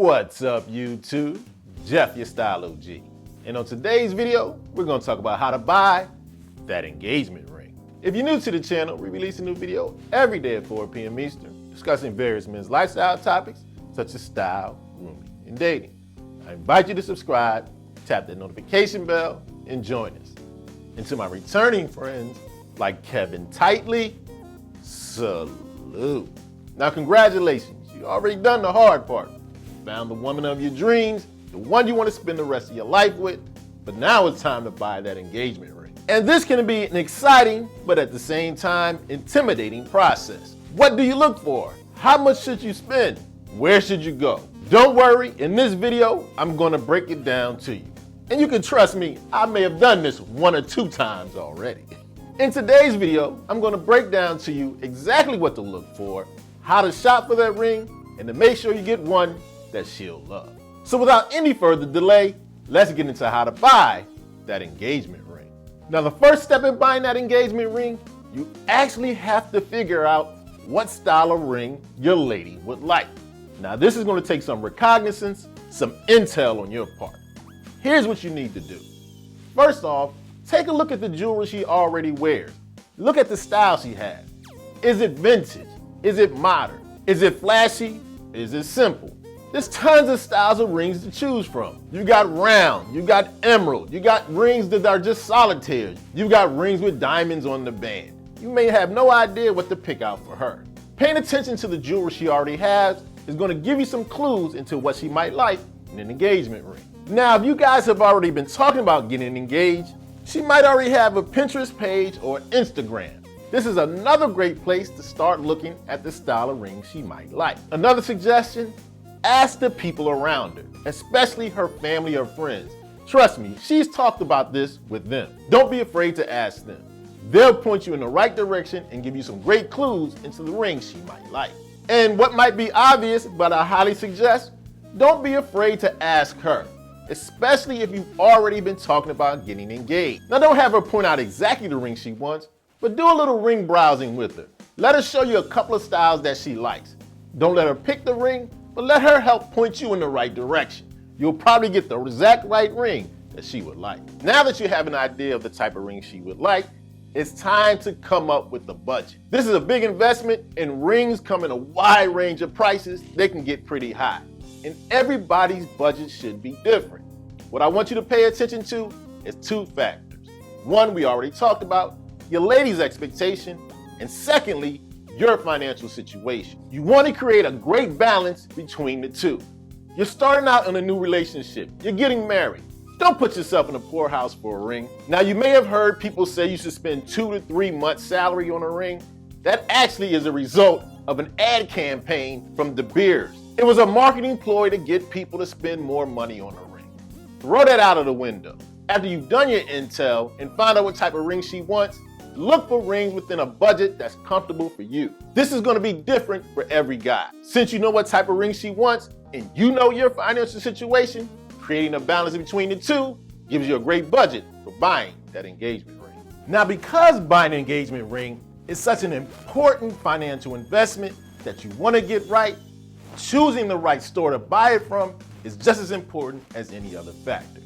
What's up, YouTube? Jeff, your Style O.G. And on today's video, we're going to talk about how to buy that engagement ring. If you're new to the channel, we release a new video every day at 4 p.m. Eastern, discussing various men's lifestyle topics such as style, grooming, and dating. I invite you to subscribe, tap that notification bell, and join us. And to my returning friends like Kevin Tightly, salute. Now, congratulations. You already done the hard part. Found the woman of your dreams, the one you want to spend the rest of your life with, but now it's time to buy that engagement ring. And this can be an exciting, but at the same time, intimidating process. What do you look for? How much should you spend? Where should you go? Don't worry, in this video, I'm going to break it down to you. And you can trust me, I may have done this 1 or 2 times already. In today's video, I'm going to break down to you exactly what to look for, how to shop for that ring, and to make sure you get one that she'll love. So without any further delay, let's get into how to buy that engagement ring. Now, the first step in buying that engagement ring, you actually have to figure out what style of ring your lady would like. Now, this is going to take some recognizance, some intel on your part. Here's what you need to do. First off, take a look at the jewelry she already wears. Look at the style she has. Is it vintage? Is it modern? Is it flashy? Is it simple? There's tons of styles of rings to choose from. You got round, you got emerald, you got rings that are just solitaires. You got rings with diamonds on the band. You may have no idea what to pick out for her. Paying attention to the jewelry she already has is going to give you some clues into what she might like in an engagement ring. Now, if you guys have already been talking about getting engaged, she might already have a Pinterest page or Instagram. This is another great place to start looking at the style of ring she might like. Another suggestion, ask the people around her, especially her family or friends. Trust me, she's talked about this with them. Don't be afraid to ask them. They'll point you in the right direction and give you some great clues into the ring she might like. And what might be obvious, but I highly suggest, don't be afraid to ask her, especially if you've already been talking about getting engaged. Now, don't have her point out exactly the ring she wants, but do a little ring browsing with her. Let her show you a couple of styles that she likes. Don't let her pick the ring, but let her help point you in the right direction. You'll probably get the exact right ring that she would like. Now that you have an idea of the type of ring she would like, it's time to come up with the budget. This is a big investment, and rings come in a wide range of prices. They can get pretty high, and everybody's budget should be different. What I want you to pay attention to is 2 factors. One, we already talked about, your lady's expectation, and secondly, your financial situation. You want to create a great balance between the two. You're starting out in a new relationship. You're getting married. Don't put yourself in a poorhouse for a ring. Now, you may have heard people say you should spend 2 to 3 months' salary on a ring. That actually is a result of an ad campaign from De Beers. It was a marketing ploy to get people to spend more money on a ring. Throw that out of the window. After you've done your intel and find out what type of ring she wants, look for rings within a budget that's comfortable for you. This is going to be different for every guy. Since you know what type of ring she wants and you know your financial situation, creating a balance between the two gives you a great budget for buying that engagement ring. Now, because buying an engagement ring is such an important financial investment that you want to get right, choosing the right store to buy it from is just as important as any other factor.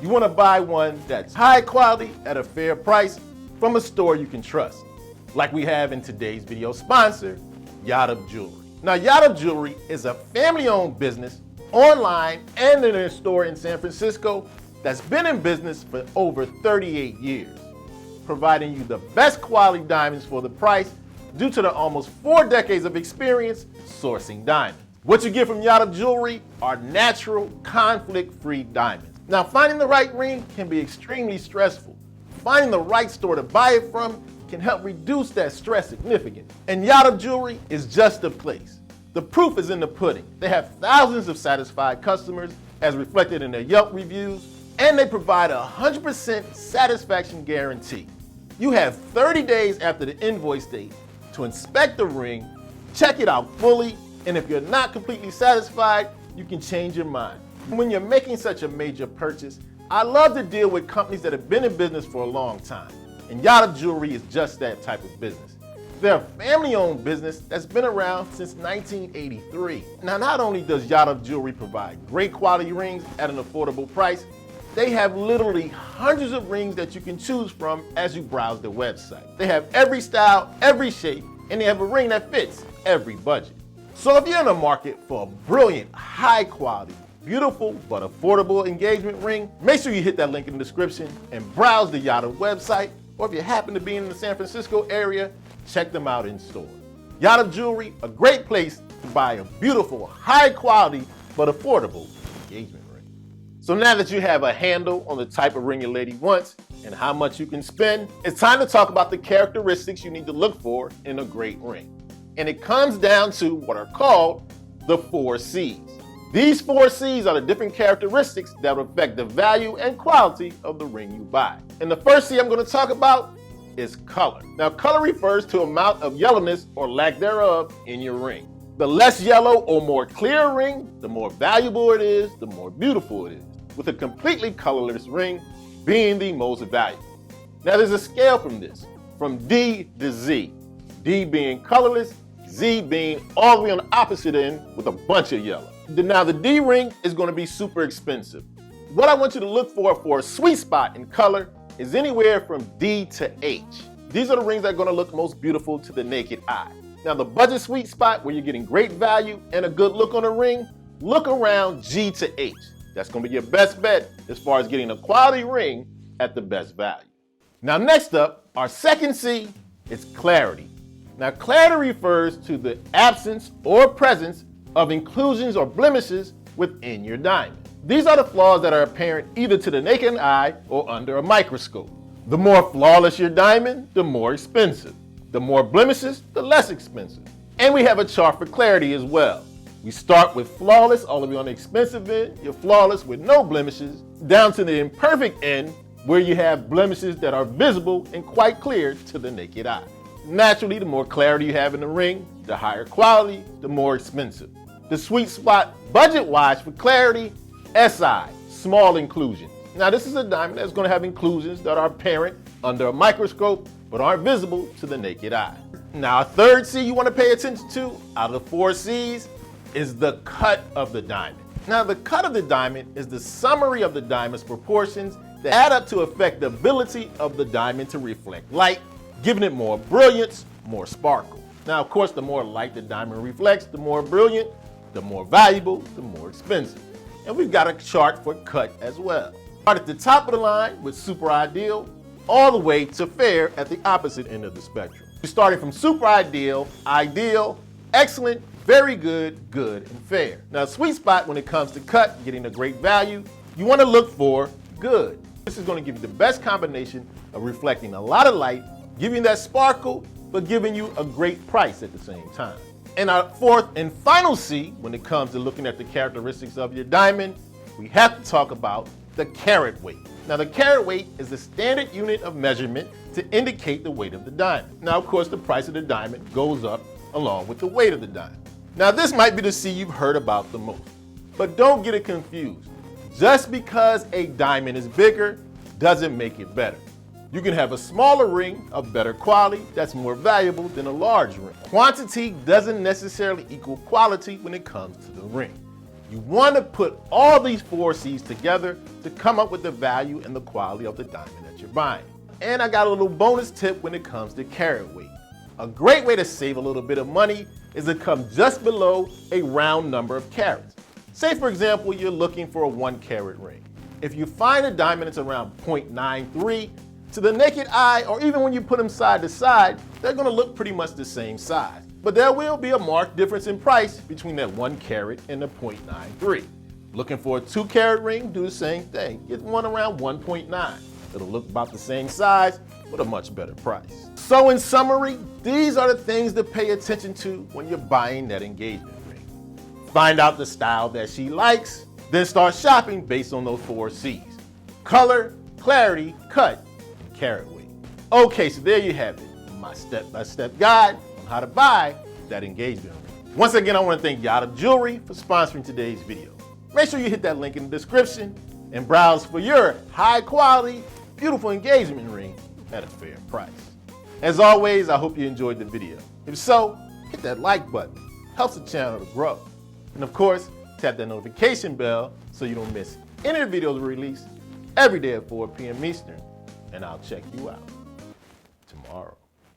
You want to buy one that's high quality at a fair price from a store you can trust, like we have in today's video sponsor, Yacht Jewelry. Now, Yacht Jewelry is a family-owned business online and in a store in San Francisco that's been in business for over 38 years, providing you the best quality diamonds for the price due to their almost 4 decades of experience sourcing diamonds. What you get from Yacht Jewelry are natural, conflict-free diamonds. Now, finding the right ring can be extremely stressful. Finding the right store to buy it from can help reduce that stress significantly. And Yacht Jewelry is just the place. The proof is in the pudding. They have thousands of satisfied customers as reflected in their Yelp reviews, and they provide a 100% satisfaction guarantee. You have 30 days after the invoice date to inspect the ring, check it out fully, and if you're not completely satisfied, you can change your mind. When you're making such a major purchase, I love to deal with companies that have been in business for a long time, and Yacht Jewelry is just that type of business. They're a family-owned business that's been around since 1983. Now, not only does Yacht of Jewelry provide great quality rings at an affordable price, they have literally hundreds of rings that you can choose from as you browse their website. They have every style, every shape, and they have a ring that fits every budget. So if you're in the market for a brilliant, high quality, beautiful, but affordable engagement ring, make sure you hit that link in the description and browse the Yacht website, or if you happen to be in the San Francisco area, check them out in store. Yacht of Jewelry, a great place to buy a beautiful, high quality, but affordable engagement ring. So now that you have a handle on the type of ring your lady wants and how much you can spend, it's time to talk about the characteristics you need to look for in a great ring. And it comes down to what are called the 4 C's. These 4 C's are the different characteristics that will affect the value and quality of the ring you buy. And the first C I'm going to talk about is color. Now, color refers to amount of yellowness or lack thereof in your ring. The less yellow or more clear ring, the more valuable it is, the more beautiful it is, with a completely colorless ring being the most valuable. Now, there's a scale from this, from D to Z. D being colorless, Z being all the way on the opposite end with a bunch of yellow. Now, the D ring is going to be super expensive. What I want you to look for a sweet spot in color is anywhere from D to H. These are the rings that are going to look most beautiful to the naked eye. Now, the budget sweet spot where you're getting great value and a good look on a ring, look around G to H. That's going to be your best bet as far as getting a quality ring at the best value. Now, next up, our second C is clarity. Now, clarity refers to the absence or presence of inclusions or blemishes within your diamond. These are the flaws that are apparent either to the naked eye or under a microscope. The more flawless your diamond, the more expensive. The more blemishes, the less expensive. And we have a chart for clarity as well. We start with flawless all the way on the expensive end, you're flawless with no blemishes, down to the imperfect end where you have blemishes that are visible and quite clear to the naked eye. Naturally, the more clarity you have in the ring, the higher quality, the more expensive. The sweet spot budget-wise for clarity, SI, small inclusions. Now, this is a diamond that's going to have inclusions that are apparent under a microscope but aren't visible to the naked eye. Now, a third C you want to pay attention to out of the 4 C's is the cut of the diamond. Now, the cut of the diamond is the summary of the diamond's proportions that add up to affect the ability of the diamond to reflect light, giving it more brilliance, more sparkle. Now, of course, the more light the diamond reflects, the more brilliant, the more valuable, the more expensive. And we've got a chart for cut as well. Start at the top of the line with super ideal, all the way to fair at the opposite end of the spectrum. We're starting from super ideal, ideal, excellent, very good, good, and fair. Now, a sweet spot when it comes to cut, getting a great value, you want to look for good. This is going to give you the best combination of reflecting a lot of light, giving that sparkle, but giving you a great price at the same time. And our fourth and final C, when it comes to looking at the characteristics of your diamond, we have to talk about the carat weight. Now, the carat weight is the standard unit of measurement to indicate the weight of the diamond. Now, of course, the price of the diamond goes up along with the weight of the diamond. Now, this might be the C you've heard about the most, but don't get it confused. Just because a diamond is bigger doesn't make it better. You can have a smaller ring of better quality that's more valuable than a large ring. Quantity doesn't necessarily equal quality when it comes to the ring. You want to put all these 4 C's together to come up with the value and the quality of the diamond that you're buying. And I got a little bonus tip when it comes to carat weight. A great way to save a little bit of money is to come just below a round number of carats. Say, for example, you're looking for a 1 carat ring. If you find a diamond that's around 0.93, to the naked eye, or even when you put them side to side, they're going to look pretty much the same size. But there will be a marked difference in price between that 1 carat and the 0.93. Looking for a 2 carat ring, do the same thing. Get one around 1.9. It'll look about the same size, but a much better price. So in summary, these are the things to pay attention to when you're buying that engagement ring. Find out the style that she likes, then start shopping based on those 4 C's. Color, clarity, cut, and carat weight. Okay, so there you have it, my step-by-step guide on how to buy that engagement ring. Once again, I want to thank Yacht of Jewelry for sponsoring today's video. Make sure you hit that link in the description and browse for your high quality, beautiful engagement ring at a fair price. As always, I hope you enjoyed the video. If so, hit that like button. Helps the channel to grow. And of course, tap that notification bell so you don't miss any of the videos we release every day at 4 p.m. Eastern. And I'll check you out tomorrow.